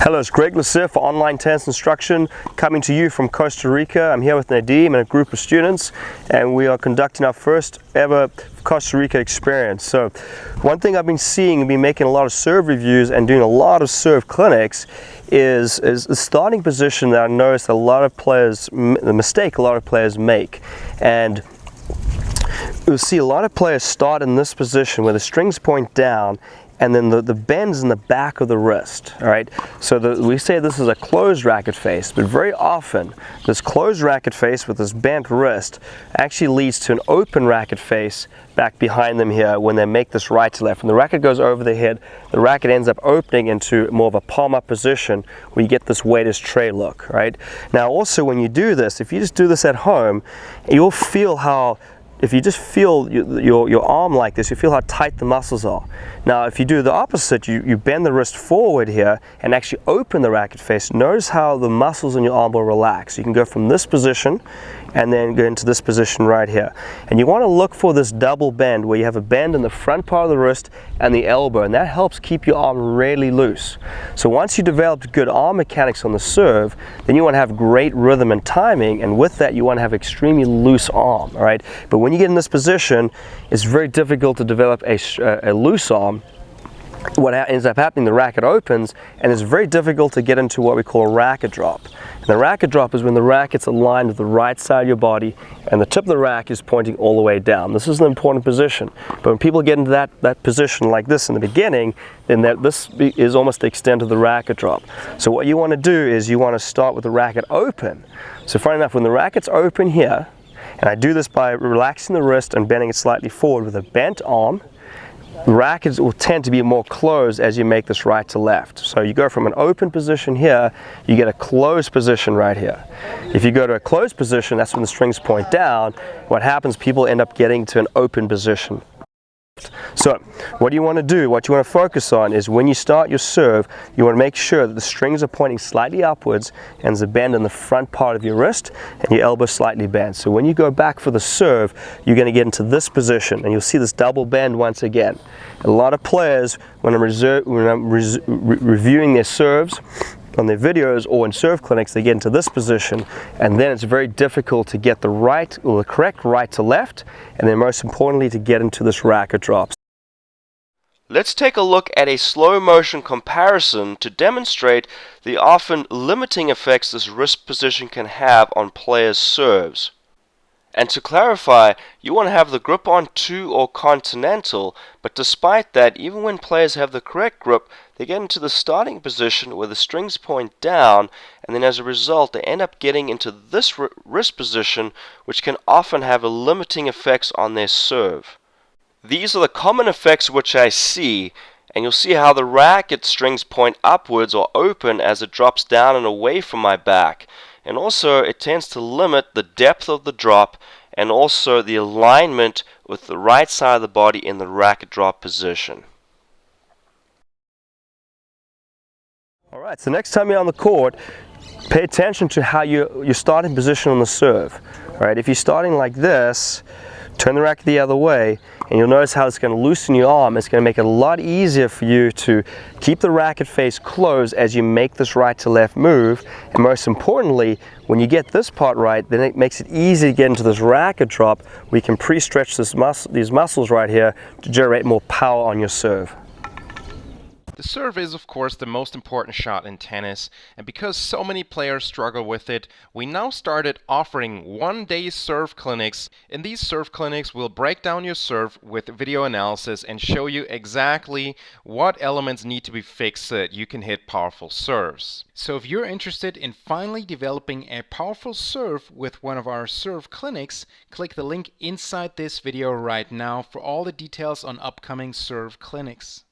Hello, it's Gregg for Online Tennis Instruction, coming to you from Costa Rica. I'm here with Nadim and a group of students, and we are conducting our first ever Costa Rica experience. So one thing I've been seeing and been making a lot of serve reviews and doing a lot of serve clinics is the starting position that I noticed a lot of players, the mistake a lot of players make. And you'll see a lot of players start in this position where the strings point down and then the bend's in the back of the wrist, all right? So we say this is a closed racket face, but very often this closed racket face with this bent wrist actually leads to an open racket face back behind them here when they make this right to left. When the racket goes over the head, the racket ends up opening into more of a palm up position where you get this weighted tray look, right? Now also when you do this, if you just do this at home, you'll feel how, if you just feel your arm like this, you feel how tight the muscles are. Now if you do the opposite, you bend the wrist forward here and actually open the racket face, notice how the muscles in your arm will relax. You can go from this position and then go into this position right here. And you want to look for this double bend where you have a bend in the front part of the wrist and the elbow, and that helps keep your arm really loose. So once you develop good arm mechanics on the serve, then you want to have great rhythm and timing, and with that you want to have extremely loose arm, all right? But when you get in this position, it's very difficult to develop a loose arm. What ends up happening, the racket opens and it's very difficult to get into what we call a racket drop. And the racket drop is when the racket's aligned with the right side of your body and the tip of the racket is pointing all the way down. This is an important position, but when people get into that position like this in the beginning, then this is almost the extent of the racket drop. So what you want to do is you want to start with the racket open. So funny enough, when the racket's open here, and I do this by relaxing the wrist and bending it slightly forward with a bent arm, the rackets will tend to be more closed as you make this right to left. So you go from an open position here, you get a closed position right here. If you go to a closed position, that's when the strings point down. What happens, people end up getting to an open position. So what you want to do, what you want to focus on is when you start your serve, you want to make sure that the strings are pointing slightly upwards and there's a bend in the front part of your wrist and your elbow slightly bent. So when you go back for the serve, you're going to get into this position and you'll see this double bend once again. A lot of players, when I'm reviewing their serves on their videos or in serve clinics, they get into this position and then it's very difficult to get the right or the correct right to left, and then most importantly to get into this racket drop. Let's take a look at a slow motion comparison to demonstrate the often limiting effects this wrist position can have on players' serves. And to clarify, you want to have the grip on 2 or continental, but despite that, even when players have the correct grip, they get into the starting position where the strings point down, and then as a result they end up getting into this wrist position, which can often have a limiting effects on their serve. These are the common effects which I see, and you'll see how the racket strings point upwards or open as it drops down and away from my back. And also it tends to limit the depth of the drop and also the alignment with the right side of the body in the racket drop position. Alright, so next time you're on the court, pay attention to how your starting position on the serve. Alright, if you're starting like this, turn the racket the other way, and you'll notice how it's going to loosen your arm. It's going to make it a lot easier for you to keep the racket face closed as you make this right to left move. And most importantly, when you get this part right, then it makes it easy to get into this racket drop. We can pre-stretch these muscles right here to generate more power on your serve. The serve is, of course, the most important shot in tennis, and because so many players struggle with it, we now started offering one-day serve clinics. In these serve clinics, we'll break down your serve with video analysis and show you exactly what elements need to be fixed so that you can hit powerful serves. So if you're interested in finally developing a powerful serve with one of our serve clinics, click the link inside this video right now for all the details on upcoming serve clinics.